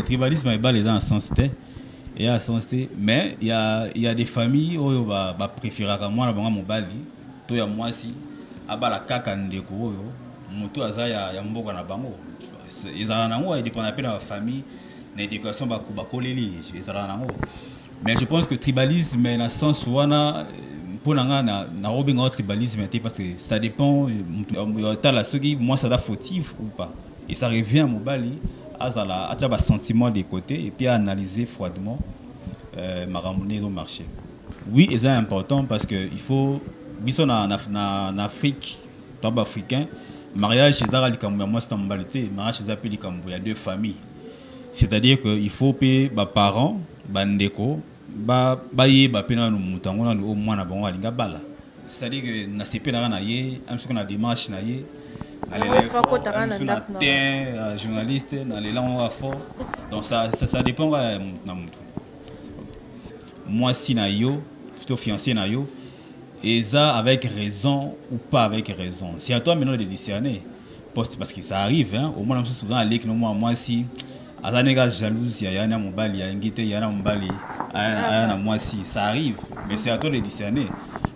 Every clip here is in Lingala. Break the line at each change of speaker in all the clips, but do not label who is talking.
tribalisme est les dans sens T et à sens T, mais il y a des familles où bah préférer comme moi la banque mobile toi ya moi si abala kaka ndeko oyo mutu aza ya mboka na bango ezala nango dépend de la famille l'éducation ba koleli ezala nango mais je pense que tribalisme na sens wana pour na robinga tribalisme parce que ça dépend la ceux qui moi ça da fautif ou pas et ça revient à mobali azala acha ba sentiment des côtés et puis à analyser froidement ma ramener au marché oui c'est important parce que il faut biso na Afrique top africain mariage chez Zara likambo moi c'est mbalité mariage chez Zapi likambo il y a deux familles c'est-à-dire que il faut payer ba parents ba ndeko ba ye ba pena no mutango na au moins na bango alinga bala c'est-à-dire que na CP na ye am ce qu'on a démarche na ye journaliste dans les langues fort donc ça dépend na mutu moi si na yo plutôt fiancé na yo et ça avec raison ou pas avec raison c'est à toi maintenant de discerner parce que ça arrive hein au moins souvent aller que moi si azanega jalouse ya na mobali ya ngité ya na mobali na moi si ça arrive mais c'est à toi de discerner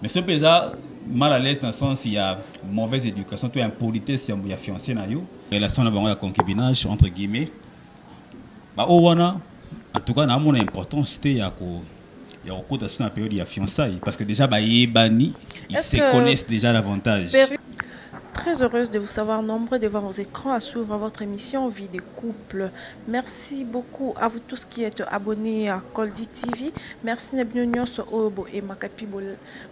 mais ce pesa mal à l'aise dans le sens il y a mauvaise éducation toi impolitesse il y a fiancé na yo relation na bango ya concubinage entre guillemets ba owana en tout cas na mon importance c'était ya ko il y a recours dans la période de fiançailles parce que déjà bah ils se connaissent déjà davantage.
Très heureuse de vous savoir nombreux devant vos écrans à suivre votre émission Vie des couples. Merci beaucoup à vous tous qui êtes abonnés à Koldi TV. Merci Nabino sur Obo et Makapi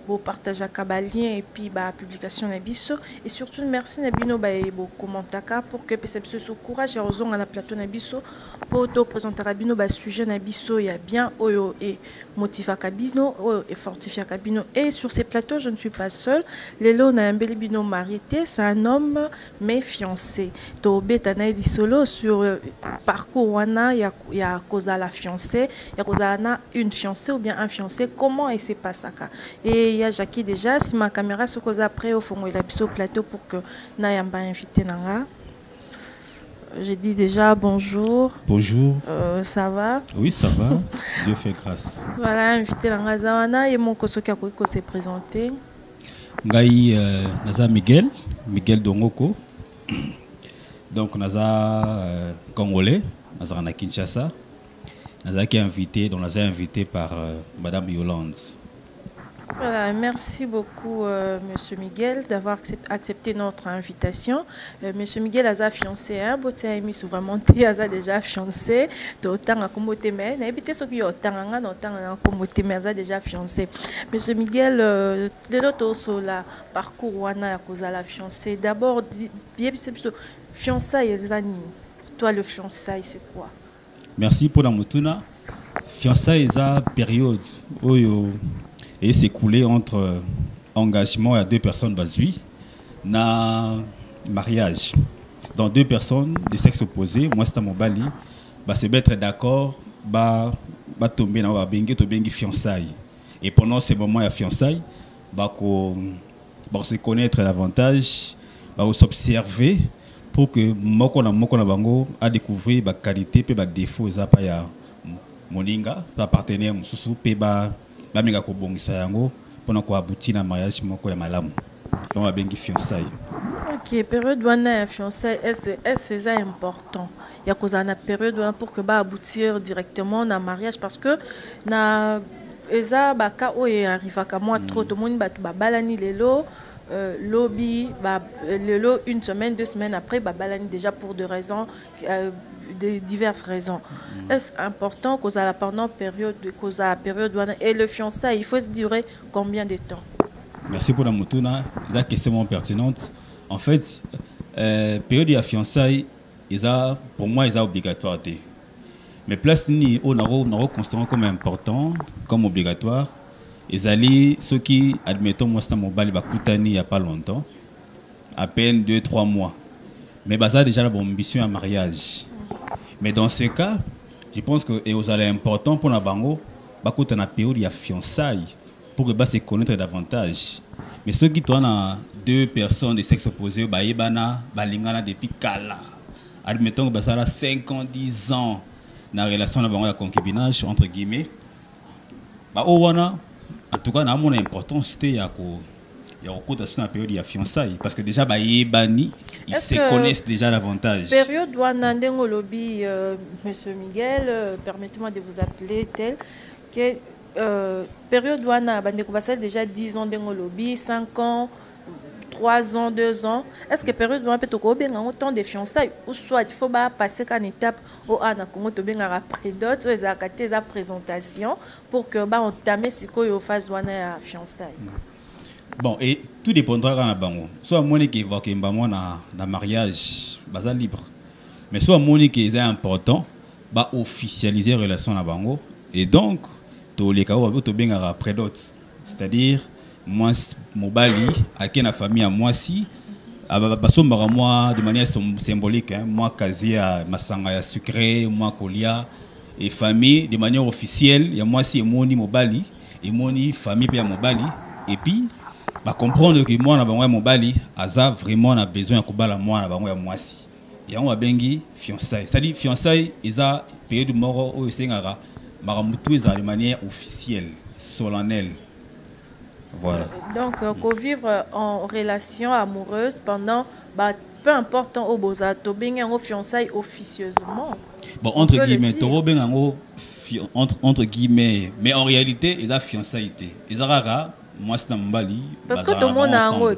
pour partage à Kabalien et puis la publication Nabiso. Et surtout merci Nabino pour commenter pour que PCPC se courage et raison à la plateau Nabiso pour te présenter Rabino sujet Nabiso il y a bien Oyo et motiva Kabino et fortifia Kabino. Et sur ces plateaux je ne suis pas seule. Lelo na Mbelibino Marité. C'est un homme mais fiancé. To betana di solo sur parcours wana il y a cause la fiancée, il y a cause une fiancée ou bien un fiancé comment il s'est passé ça. Et il y a Jackie déjà si ma caméra se cause après au fond il a biso plateau pour que na yamba invité nanga. J'ai dit déjà bonjour.
Bonjour.
Ça va?
Oui, ça va. Dieu fait grâce.
Voilà, invité nanga zawana et mon kosoki a s'est présenté.
Ngai naza Miguel Dongoko donc naza congolais naza na Kinshasa naza qui invité donc naza invité par madame Yolande.
Voilà, merci beaucoup monsieur Miguel d'avoir accepté notre invitation. Monsieur Miguel a fiancé hein boté ami vraiment a déjà fiancé autant à comboté mais n'habité ce qui autant à comboté mais a déjà fiancé. Monsieur Miguel de l'autre sur la parcours wana à cause la fiancée d'abord bien fiançailles les années. Toi le fiançailles c'est quoi?
Merci pour la mutuna. Fiançailles a période oyo et s'écouler entre engagement à deux personnes basées na mariage dans deux personnes de sexe opposé moi c'est mon bali bah se mettre d'accord bah tomber dans ba bengi fiançailles et pendant ces moments de fiançailles bah se connaître davantage bah s'observer pour que moko na bango a découvrir ba qualité pe ba défaut ça pa ya moninga ba partenaire mususu pe ba bamenga ko bongisa yango pona ko aboutir na mariage moko ya malamu on va bengi fiançailles.
OK, période wana fiançailles est c'est important. Il y a cause na période pour que ba aboutir directement na mariage parce que na eza baka o arriva ka moi trop tout monde ba balani lelo lobby lelo une semaine 2 semaines après ba balani déjà pour de raisons de diverses raisons. Est-ce important cause à la pendant période et le fiançailles il faut se durer combien de temps?
Merci pour la mutuna, c'est une question pertinente. En fait, période de fiançailles pour moi est obligatoire. Mais place ni on a considéré comme important, comme obligatoire. Ils allaient ceux qui admettons moi c'est mon bal va coûter il y a pas longtemps, à peine 2-3 mois. Mais ça déjà la bonne ambition à mariage. Mais dans ce cas, je pense que c'est important pour la bango, bakout na période de fiançailles pour que se connaître davantage. Mais ceux qui ont deux personnes de sexe opposé, balingana depuis kala. Admettons que ça a 5 ans, 10 ans. na relation na bango ya concubinage entre guillemets ba o wana en tout cas na mon importance te ya ko sur la période de fiançailles parce que déjà bah ils se connaissent déjà davantage.
Période wana ndengo lobi monsieur Miguel, permettez-moi de vous appeler tel que période wana bande ko basal déjà 10 ans ndengo lobi 5 ans 3 ans, 2 ans. Est-ce que période wana peut ko benga autant de fiançailles ou soit il faut ba passer qu'une étape au ana kongo to benga après d'autres les actes za présentation pour que ba entamer sikoyo phase wana ya fiançailles.
Bon, et tout dépendra de la bango. Soit mon qui évoque un mariage, basa libre. Mais soit mon qui est important, bah officialiser la relation à bango. Et donc, tous les cas où tu bien après d'autres. C'est-à-dire, moi, mobali, à qui la famille à moi si, moi de manière symbolique, moi quasi à masanga sucré, moi colia, et famille de manière officielle, il y a moi si moni mobali, et moni famille bien mobali, et puis bah comprendre que moi na bango mobali aza vraiment na besoin de kobala moi na bango ya mwasi et on va bengi fiançailles ça dit fiançailles isa période moro o sengara maramutu isa de manière officielle solennelle voilà
donc vivre en relation amoureuse pendant bah peu importe au boza to bengi en fiançailles officieusement
bon entre guillemets to bengi entre guillemets mais en réalité isa fiançailles isa rara moi c'est Mbali
parce que tout le monde a un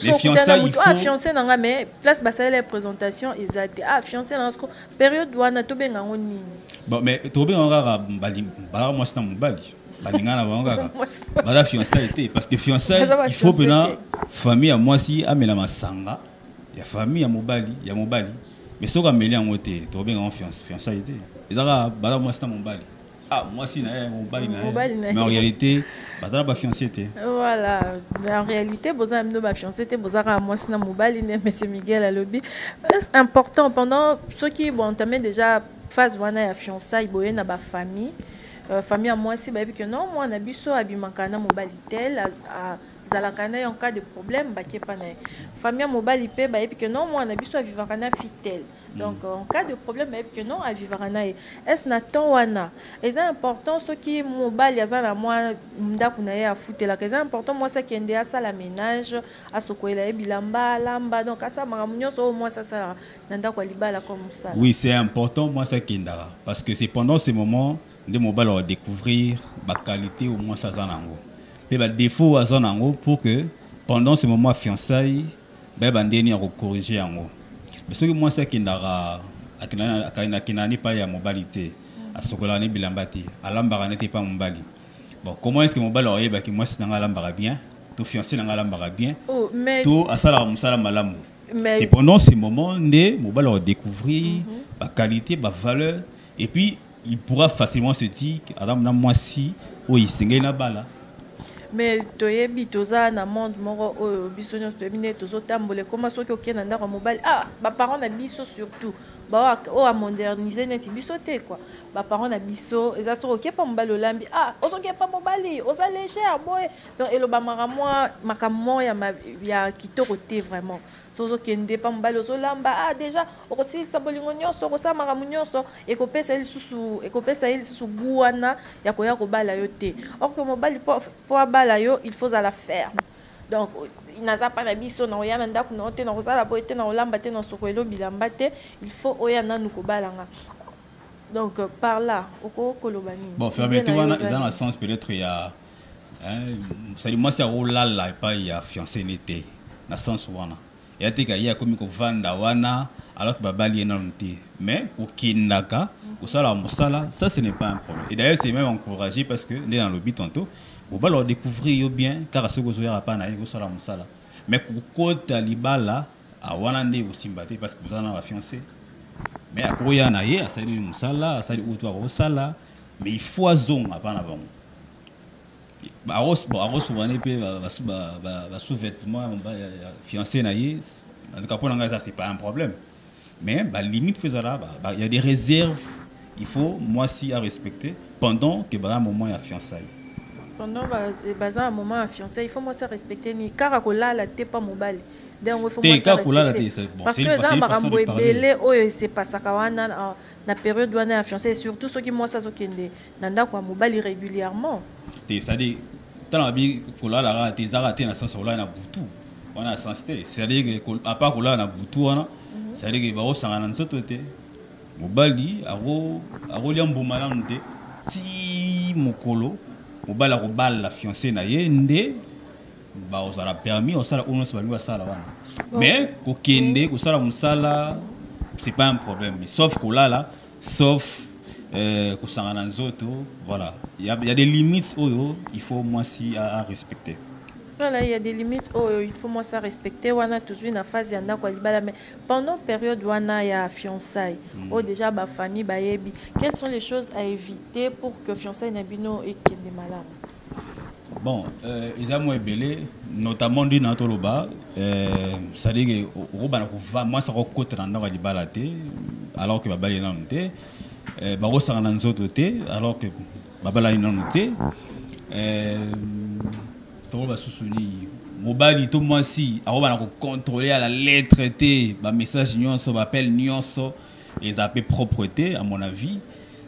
les fiançailles il faut
fiancé nanga mais place basale les présentations exactes fiancé dans période wana to benga ngoni
bon mais to benga ngara Mbali bara moi c'est Mbali balinga na ngara bara fiancé parce que fiancé il faut bena famille à moi si amela masanga ya famille ya Mobali mais soka meli en côté to benga fiancé ezara bara moi c'est Mbali ah moi si mobali mais en réalité bazala ba fiancé té
voilà en réalité boza mno ba fiancé té bozara moi si na mobali né monsieur Miguel alobi c'est important pendant ceux qui vont entamer déjà phase wana ya fiançailles boye na ba famille famille à moi si ba que non moi na biso abimaka na mobali tel zalakana en cas de problème bakepa na famille mobali pe ba que non moi na biso avivaka na fitel donc en cas de problème ba que non avivaka na est na ton wana c'est important ce qui mobali azala moi ndako na ya futela c'est important moi ça qui ndé à ça la ménage à sokoela bilamba lamba donc à ça maramunyo so moi ça ndako libala comme ça
oui c'est important moi ça qui ndara parce que c'est pendant ces moments de mobile va découvrir ma qualité au moins ça zanango et bah défaut à zanango pour que pendant ce moment fiançailles ben bandeni à corriger en haut mais ce que moi c'est qui n'ara akina kinani pas ya mobilité à sokolani bilambati à lambara n'était pas mobali bon comment est-ce que mobile aurait bah que moi c'est dans lambara bien tout fiancé dans lambara bien tout à ça la musala malamu c'est pendant ce moment né mobile va découvrir ma qualité ma valeur et puis il pourra facilement se dire Adam na moi si oui c'est na bala
mais toyebi toza na monde moko oyo biso nyonso toyebi tozo tambole comment soki okenda ndako mobile ba parents na biso surtout ba o a moderniser neti biso te quoi ba parents na biso eza soko ke pa mobile olambi ozoke pa mobile oza légère boy donc eloba makammo ya kitoko te vraiment sozo kende pa mobile ozolamba déjà okosilisa bolingo nyonso okosala makamu nyonso ekopesa eli susu guwana ya koya kobala yo te or que mobile po abala yo il faut la faire donc naza pa na biso na oya na ndako na te na kozala boye te na olamba te na sokoelo bilamba te il faut oya nanu kobalanga donc par là okolobani
bon fermeture dans le sens peut-être il y a ça dit moi c'est olala et pas il y a fiancé n'était na sens wana ya te ka ya komi ko vanda wana alors que babali énormité mais pour kinaka ko sala musala ça ce n'est pas un problème et d'ailleurs c'est même encouragé parce que dans le but tantôt on va leur découvrir yo bien car ce que zo ya pa na ko sala musala mais ko kota libala a wana nde aussi mbaté parce que vous en avez fiancé mais à koya na ye ça dit musala ça dit autour ko sala mais il faut zonga pa na bango sous-vêtements fiancé naïe en tout cas pour l'engagement c'est pas un problème mais limite il y a des réserves il faut moi si à respecter pendant que un moment à fiançailles
pendant un moment à fiançailles il faut moi ça respecter ni car la t'es pas mobile donc il faut moi ça respecter parce que ça makambo ebele oyo c'est pas ça kawana na période wana ya fiancé surtout ceux qui moi ça zokende nanda kwa mobali régulièrement
te ça dit tant bi kolala ra te zara te na sens kolala na butu wana sens te c'est-à-dire que à part kolala na butu wana c'est-à-dire que ba osanga na nzoto te mobali aro liambuma na nte ti mokolo mobali akobala la fiancé na ye nde ba osala permis osala ono se balinga sala wana mais kokende kosala musala c'est pas un problème mais sauf kolala sauf kosanga na nzoto voilà il y a des limites oyo il faut moi si à respecter.
Voilà, il y a des limites il faut moi ça respecter wana toujours na phase ya ndako libala mais pendant période wana ya fiançailles déjà ba famille ba yebi quelles sont les choses à éviter pour que fiançailles na bino ekende malamu.
Bon, ils ont moins belé, notamment du Natoloba, c'est-à-dire que moi ça recoute dans la balade, alors que Babali n'a noté, Barossa dans les autres côtés, alors que Babala n'a noté, Toloba sous-souni, Mobali tout moi si, alors on a contrôler à la lettre T, ba message nuance, ba appel nuance, les appels propreté à mon avis,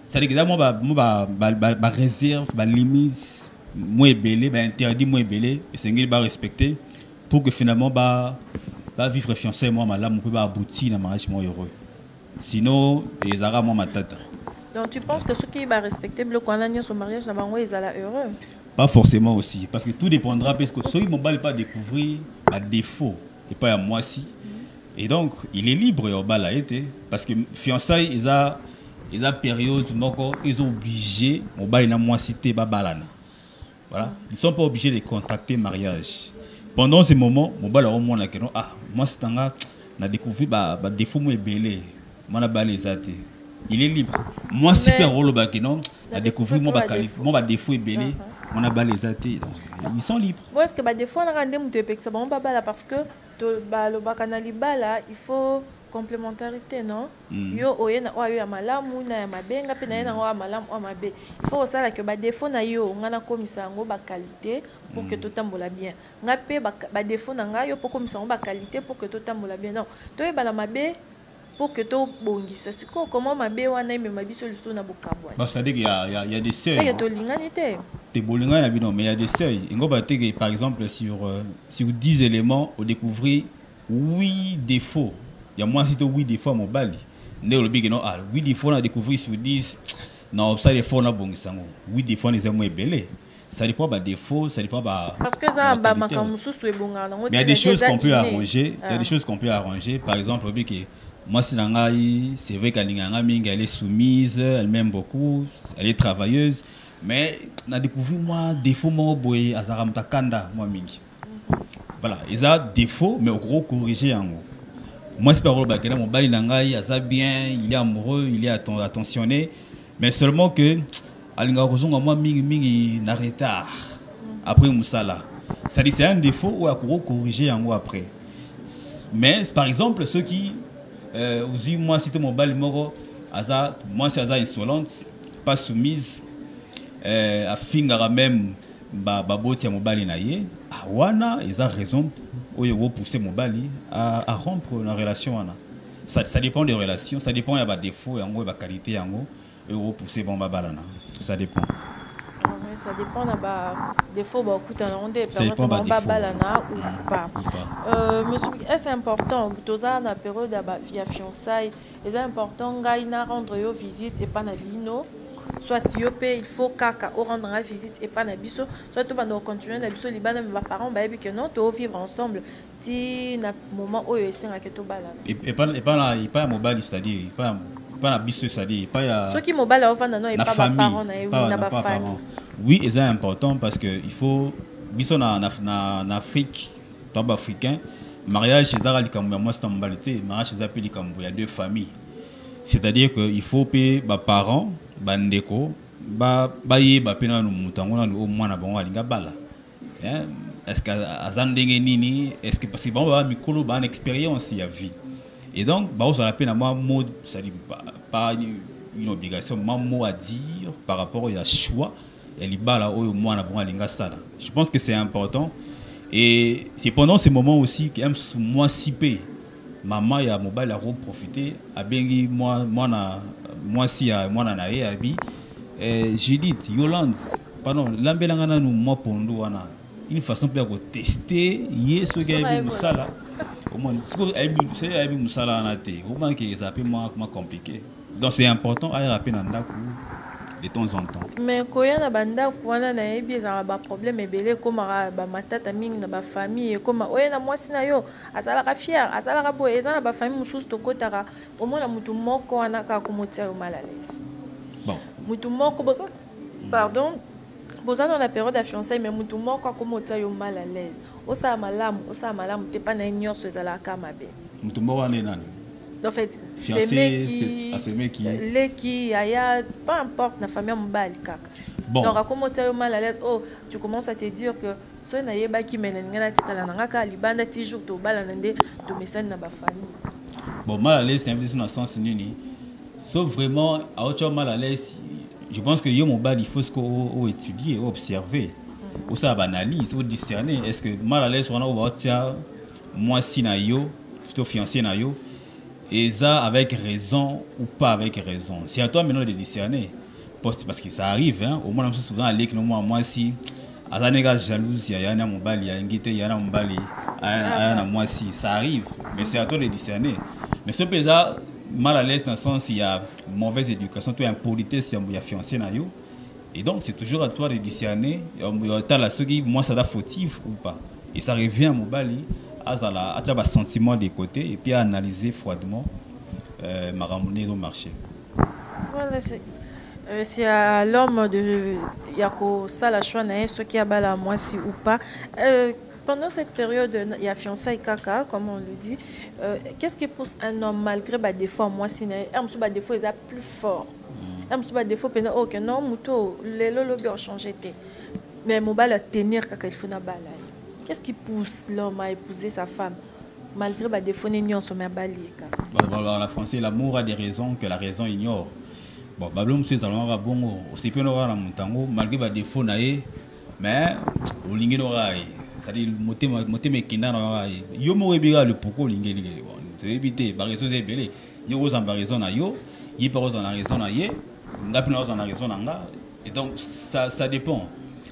c'est-à-dire que moi ba réserve, ba limite. Moi belé interdit moi belé et c'est qu'il va respecter pour que finalement va vivre fiancé moi madame peut aboutir dans mariage moi heureux sinon les arabes moi ma tata.
Donc tu penses que ceux qui va respecter le condamné son mariage là ils sont heureux?
Pas forcément aussi parce que tout dépendra parce que ceux qui m'ont pas découvrir à défaut et pas à moi si et donc il est libre au bal été parce que fiançailles ils a période ils sont obligés au bal na moi cité babalana. Voilà. Ils ne sont pas obligés de contacter mariage. Pendant ce moment, moi c'est un découvert défaut moi belé, moi na balé zate. Il est libre. Moi super rôle bakino, a découvert moi défaut belé, moi na balé zate. Ils sont libres.
Moi est-ce que ba défaut na rendre muto epekisa ba bala parce que to ba lo bakana libala, il faut complémentarité non yo oyena oyo ya malamu na ya mabenga pe na yena oyo malamu o mabe il faut ça que ba défaut na yo ngana komisa ngo ba qualité pour que tout tambola bien nga pe ba défaut na nga yo pour komisa ngo ba qualité pour que tout tambola bien non to e bala mabe pour que tout bongisa siko comment mabe wana me mabiso luso na bokabwa
bah ça dit qu'il y a des seuils
c'est que to linganité
te bolinga na bino mais il y a des seuils ngo ba te par exemple sur 10 éléments au découvrir 8 défauts. Il y a moins si tu 8 défauts à mon bali. Ne le big non, 8 défauts à découvrir sur 10. Non, ça les défauts na bon sango. 8 défauts les moins belé. Ça dépend pas défauts, ça dépend pas.
Parce que ça ba makamusu su ebonga.
Mais il y a des choses qu'on peut arranger, il y a des choses qu'on peut arranger. Par exemple, que moi si nangai, c'est vrai qu'elle elle est soumise, elle m'aime beaucoup, elle est travailleuse, mais na découvrir moi défaut moi boy azaram takanda moi mingi. Voilà, ils ont défaut mais au gros corriger en gros. Moi, c'est pas que mon bali nangai, ça bien, il est amoureux, il est attentionné, mais seulement que alinga kozonga moi mingi na retard après musala. Ça dit c'est un défaut ou à corriger en après. Mais par exemple ceux qui aussi moi si mon bali moro aza moi c'est aza insolente, pas soumise à fingara même baboti ya mobali na ye wana ils ont raison oyo pousser mobali à rompre la relation wana ça dépend des relations ça dépend ya ba défaut yango ba qualité yango oyo pousser bon babalana ça dépend
ça dépend na ba défaut ba okuta na onde permettre ba babalana ou pas monsieur est important toza na période ya fiançailles c'est important ngai na rendre yo visite et pas na bino soit il faut kaka au rendre la visite et pas na biso soit tout va continuer na biso libana mes parents ba que non to vivre ensemble ti na moment où esenga que to bala
et pas mobile c'est-à-dire pas na biso c'est-à-dire pas ya
ceux qui mobile ovanda non et pas ba parents na ba famille
oui c'est important parce que il faut biso na Afrique top africain mariage chez Zara likambo moi c'est en modalité mariage chez Apeli likambo il y a deux familles c'est-à-dire que il faut payer ba parents bandeko yeba pena no mutango na o mwana bango alinga bala est-ce que azandenge nini est-ce que parce que ba mikolo ba une expérience ya vie et donc ba on la pena moi mot ça dit pas une obligation moi mot à dire par rapport au choix et libala o mwana bango alinga sala je pense que c'est important Et c'est pendant ces moments aussi que moi si peu maman ya mobile a profité a bengi moi si a moi na e abi Judith Yolande pardon lambelanga na nous moi pondo wana une façon pour tester yeso ga bi musala au moins c'est abi musala na te au moins que ça peut moins compliqué donc c'est important à rappeler dans ndaku de temps en temps.
Mais quand il y a banda kuana na ebi za ba problème ebele comme ba matata mingi na ba famille comme oye na mwasi na yo azala ka fier azala ka boye ezana ba famille mususu to kotaka au moins na mutu moko wana ka komotia yo mal à l'aise.
Bon.
Mutu moko boza pardon boza dans la période de fiançailles mais mutu moko komotia yo mal à l'aise. Osa malamu te pa na nyonso ezala ka mabe.
Mutu moko wana nani?
En fait,
c'est mec
qui peu importe la famille mbali kaka.
Bon.
Donc comment tu as mal à l'aise, oh, tu commences à te dire que soit na yeba ki menenga tikala na ngaka libanda ti jour to bala nande to message na ba famille.
Bon, mal à l'aise c'est un peu dans le sens nini. Sauf vraiment à autre mal à l'aise, je pense que yo mon bal il faut ce qu'on étudier, observer. Ou ça analyse, ou discerner est-ce que mal à l'aise on va tiens moi si na yo, plutôt fiancé na yo. Et ça avec raison ou pas avec raison. C'est à toi maintenant de discerner. Parce que ça arrive, hein. Au moins, souvent, avec moi, si, à la néga jalouse, il y a un mobile, il y a un guité, il y a un mobile, il y a un moi si, ça arrive. Mais c'est à toi de discerner. Mais ce qui est mal à l'aise dans le sens, il y a mauvaise éducation, tu as impolitesse, il y a fiancé. Et donc, c'est toujours à toi de discerner. Moi, ça doit fautif ou pas. Et ça revient à mobile. À un sentiment des côtés et puis à analyser froidement ma ramener au marché.
Voilà, c'est à l'homme de Yako Sala choix ce qui a bala moi si ou pas. Pendant cette période, il y a fiançailles kaka, comme on le dit. Qu'est-ce qui pousse un homme malgré bah, des fois moi si un des fois ils sont plus fort. Un des fois pendant ok non muto les lobby ont changé mais mon bal tenir kaka il faut na bala. Qu'est-ce qui pousse l'homme à épouser sa femme malgré les défauts n'ignore son mabalique?
En français, l'amour a des raisons que la raison ignore. Bon, Babylon c'est alors bon, c'est peu n'aura la montango malgré les défauts naïe, mais au lingue n'aura c'est-à-dire moté mes kinda n'aura yo m'aurait bien le pourquoi lingue lingue bon, c'est éviter par raison c'est belé yo aux en raison na yo, y par en raison na ye, n'appelle en raison na et donc ça dépend.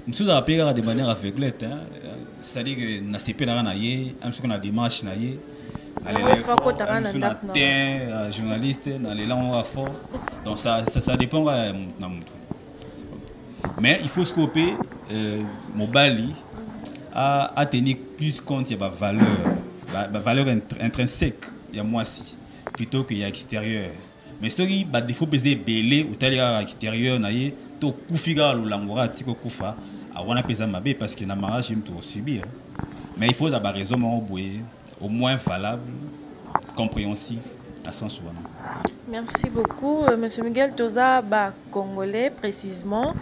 Nous sommes appelés de manière aveuglette, hein. C'est-à-dire que na CP na naie, am ce qu'on a démarche naie, journaliste, na les langues fort. Donc ça dépend na mutu. Mais il faut scoper mobile à tenir plus compte de la valeur intrinsèque, il y a moi si plutôt qu'il y a extérieur. Mais ce qui bah défaut peser belé ou tel à extérieur naie, to kufiga lo langora tiko kufa. On a pesé ma parce que dans mariage il faut subir. Mais il faut d'abord raison au moins valable, compréhensif à son soin.
Merci beaucoup, Monsieur Miguel Toza, congolais précisément.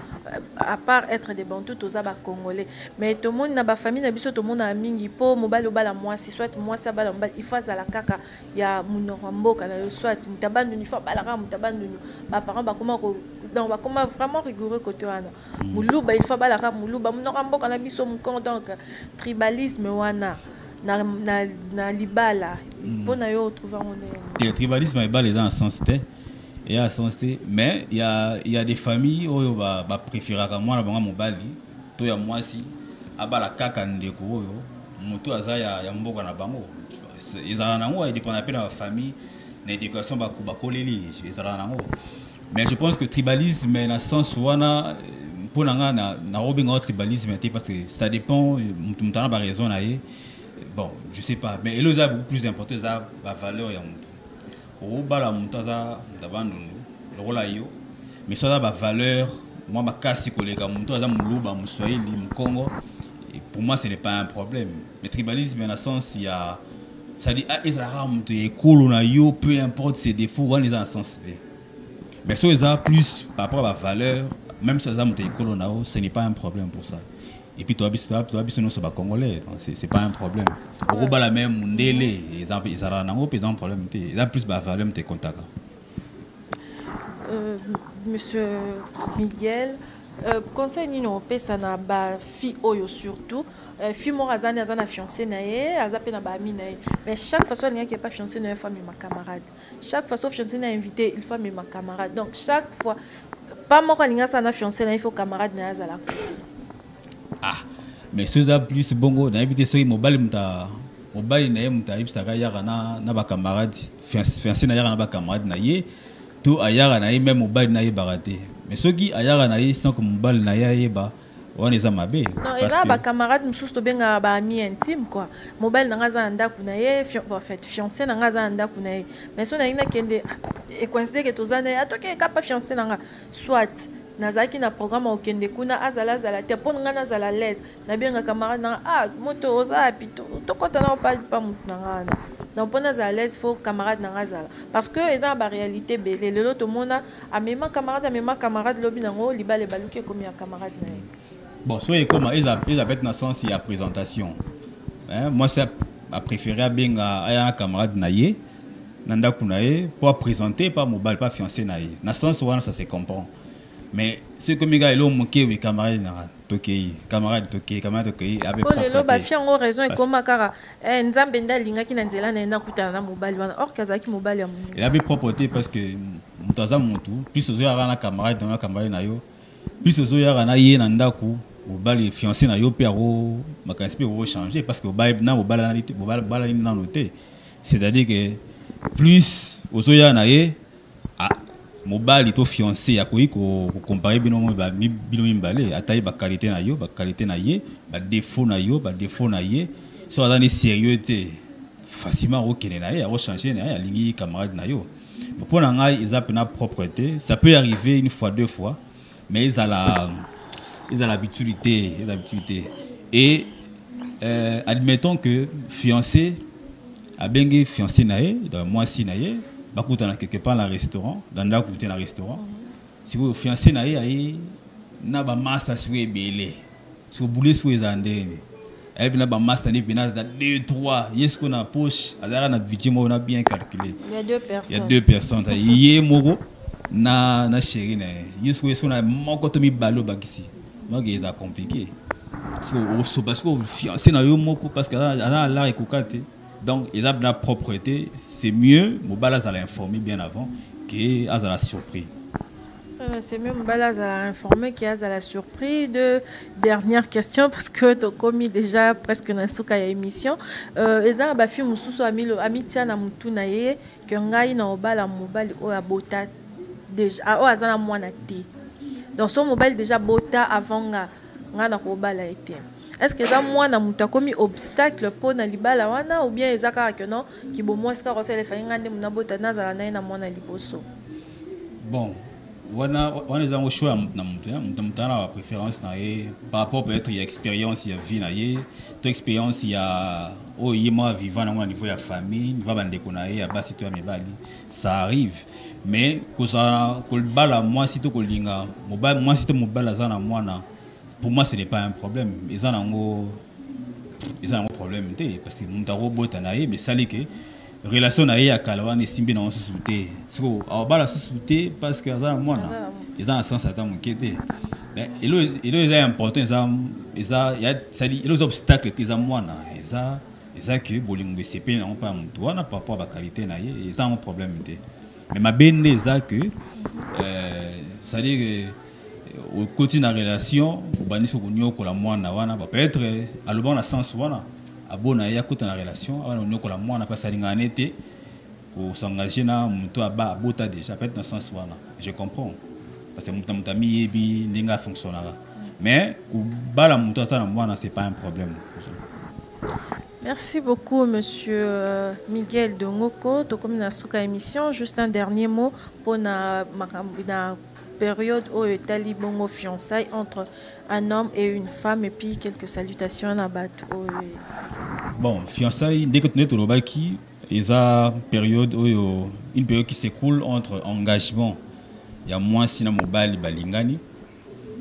À part être des bantous, Toza congolais. Mais tout le monde n'a pas famille, tout le monde a mingi po mobile bala moi si soit moi ça bala il faut à la kaka il y a mon rambo kana soit mutabandu il faut bala ram mutabandu ba parents ba comment donc ba comment vraiment rigoureux côté wana muluba il faut bala ram muluba mon rambo kana biso mon donc tribalisme wana na libala pour na yo trouver on
est tribalisme est bas les dans sens et à sens mais il y a des familles où ba préférer comme moi na bango mobali to ya mwasi abala kaka ndeko oyo mutu aza ya mboka na bango ezala nango dépend na pe na famille na éducation ba koleli ezala nango mais je pense que tribalisme na sens wana pour na robinga tribalisme parce que ça dépend mutu na ba raison na ye bon je sais pas mais elle a beaucoup plus important ça la valeur ya mutu o bala mutu aza ndabandundu lokola yo mais ça la valeur moi ma kasi koleka mutu aza muluba muswahili mkongo et pour moi ce n'est pas un problème mais tribalisme dans le sens il y a ça dit ah ezala mutu ekolo na yo peu importe ses défauts on est dans le sens mais ça plus par rapport à la valeur même si ça mutu ekolo na yo ce n'est pas un problème pour ça. Et puis toi nous sommes congolais, c'est pas un problème. Au bas la même mundele, ils ont un problème, ils ont plus de valeur tes contacts.
Monsieur Miguel, conseil nino pesa na ba fi oyo surtout fi mo azani azana fiancé na ye azape na ba ami na ye mais chaque fois soit il n'y a pas fiancé na femme et ma camarade chaque fois soit fiancé na invité il faut mes ma camarade donc chaque fois pas mo ka linga sana fiancé na il faut camarade na azala
ah mais ceux-là plus bongo na invité ceux mobile mobile na ye muta ibsaka yaka na ba camarade fiancé na yaka na ba camarade na ye tout ayaka na ye même mobile na ye baraté mais ceux qui ayaka na ye sans que mobile na ye ba on est amabe
non et là ba camarade mususu to benga ba ami intime quoi mobile na ngaza ndaku na ye en fait fiancé na ngaza ndaku na ye mais so na ina kende et coïncide que tozana atoke ka pas fiancé na nga soit nazaki na programme okende kuna azala te pon nga nazala l'aise na benga camarade na moto oza pito to kota na pas mutu na nga donc pour nazala l'aise faut camarade na ngazala parce que eza ba réalité belé le lot mona amema camarade lobi nango libale baluke comme ya camarade na ye.
Bon, soit comme ils appellent dans sens il y a présentation. Hein? Moi c'est à préférer bien à un camarade naïe, nanda kunaye pour présenter pas mobile pas fiancé naïe. Dans sens où ça se comprend. Mais ce que mes gars ils ont manqué oui camarade camarade toké avec
pas. Le ba fi en raison et comme kara nzambe nda linga ki na nzela na na kutana na mobile wana or kazaki mobile ya mungu.
Il avait propreté parce que mutaza mutu plus ozo ya na camarade dans la camarade na yo plus ozo ya na ye na ndaku mobile fiancé na yo pe aro makanisi pe ro changer parce que mobile na mobile na noté c'est-à-dire que plus ozo ya na ye mobile to fiancé ya ko comparer bino mbale atayi ba qualité na ye ba défaut na ye so dans les sérieuxité facilement okene na ye ro changer na ya lingi camarade na yo pour na ngai ils appellent na propreté ça peut arriver une fois deux fois mais ils ont l'habitude et admettons que fiancé a bengi fiancé naé dans moi si naé bakutana quelque part dans restaurant dans la côté dans restaurant si vous fiancé naé ayi na ba master sur belé si vous voulez sur ezandene et puis na ba master ni bina 2 3 yes qu'on a poche azara na budget on a bien calculé il y a deux personnes yé moko na chéri na yes ko so na moko to mi balo bakisi donc c'est compliqué parce que fiancé na yo moko parce que là là ekokate donc ils ont la propreté c'est mieux mobala za l'informer bien avant que à la surprise
c'est mieux mobala za informer que à la surprise de dernière question parce que tu commis déjà presque na suka ya émission eza ba fi mususu amitia na mutu na ye que ngai na obala mobali o abota déjà o azana mwana te donc son mobile déjà bota avant nga na ko bala été est-ce que ça moi na muta komi obstacle pour na libala wana ou bien ezaka que non ki bo moi ska rosele fa ngande muna bota na zala na mwana liboso
bon wana za ngo choix na muta na préférence na ye par rapport peut-être il y a expérience il y a vie na ye to expérience il y a yima vivant na niveau ya famille va bande konaye ya basi to ya mebali ça arrive mais ko bala moi si to ko linga mobile moi si to mobile za na mwana pour moi ce n'est pas un problème ils en ont problème parce que mon taro bota na ye mais ça li que relation na ye ya kalawa ne simbi na société so au bala société parce que za na mwana ils ont un sens à mon quête mais il est important il y a ça dit les obstacles que za mwana ça que bolingo CP na pas mon toi na par rapport à la qualité na ye ils ont un problème mais ma benne ça que ça dit que au côté de la relation au baniso kunyo ko la mwana wana peut-être à le bon sens wana abona ya côté la relation wana kunyo ko la mwana pas salinga nete ko s'engager na muto aba bota déjà peut-être dans sens wana je comprends parce que muta mi yebi ndinga fonctionnera mais ko bala muto ça na mwana c'est pas un problème pour ça.
Merci beaucoup, Monsieur Miguel Dongoko. Comme na suka émission, juste un dernier mot pour na période où est bongo fiançailles entre un homme et une femme et puis quelques salutations à Batou.
Bon, fiançailles, dès que tu es au Lobaki, il y a une période qui s'écoule entre engagement. Il y a moins si na mobile balingani,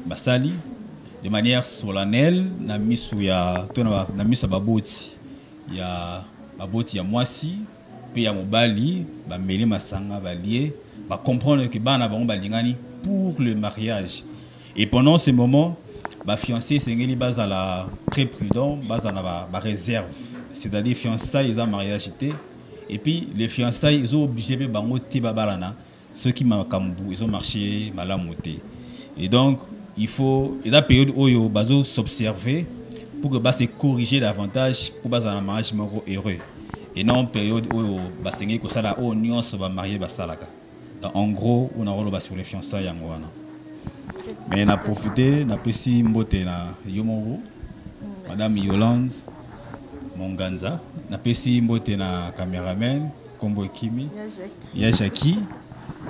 basali, de manière solennelle, na misu ya na misu baboti. Il y a baboti ya mwasi, puis il y a mobile, ba meli masanga balié, ba comprendre que bana ba balingani pour le mariage Et pendant ce moment, les fiancés sont très prudents, ils ont réserve. C'est-à-dire fiançailles, ils ont mariage. Et puis les fiançailles, ils ont obligé de ceux qui ils ont marché malamoté. Et donc, il faut, ils ont période où ils s'observer pour que se corriger davantage pour un mariage heureux. Et non période où ils ont nuance marier. En gros, on a sur les fiançailles. Mais on a profité, on a pu mbote na Yomoru, Madame Yolande Monganza, on a pu mbote na caméraman, Kombo Kimi, Yajaki,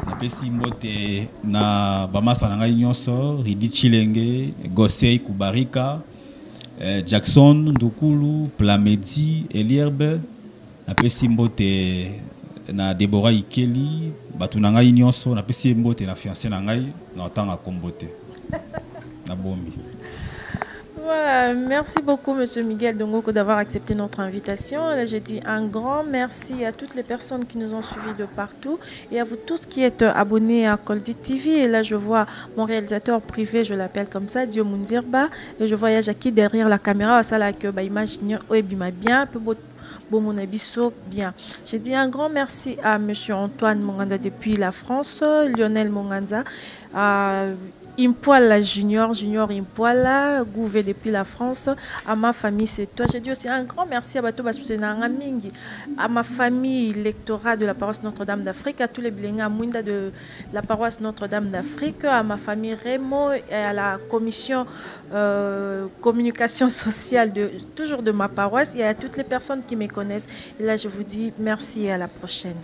on a pu mbote na Bamasa Nangai Nyonso, Ridi Chilenge, Gosei Kubarika, Jackson Ndukulu, Plamedi, Elierbe, on a pu mbote na Deborah Ikeli, batu nangai nyonso na pesi mbote na fiancé nangai na tanga kombote na bombi.
Voilà, merci beaucoup Monsieur Miguel Dongoko d'avoir accepté notre invitation. Là, je dis un grand merci à toutes les personnes qui nous ont suivis de partout et à vous tous qui êtes abonnés à Koldi TV. Et là, je vois mon réalisateur privé, je l'appelle comme ça, Dio Mundirba, et je vois Jackie derrière la caméra. Ça là que imagine bien, peu bon bien. J'ai dit un grand merci à Monsieur Antoine Monganza depuis la France, Lionel Monganza, à Impoala Junior Impoala, Gouvé depuis la France, à ma famille, c'est toi. J'ai dit aussi un grand merci à Bato Basutenanga Mingi, à ma famille lectorat de la paroisse Notre-Dame d'Afrique, à tous les Blenga Munda de la paroisse Notre-Dame d'Afrique, à ma famille Remo et à la commission communication sociale toujours de ma paroisse et à toutes les personnes qui me connaissent. Et là, je vous dis merci et à la prochaine.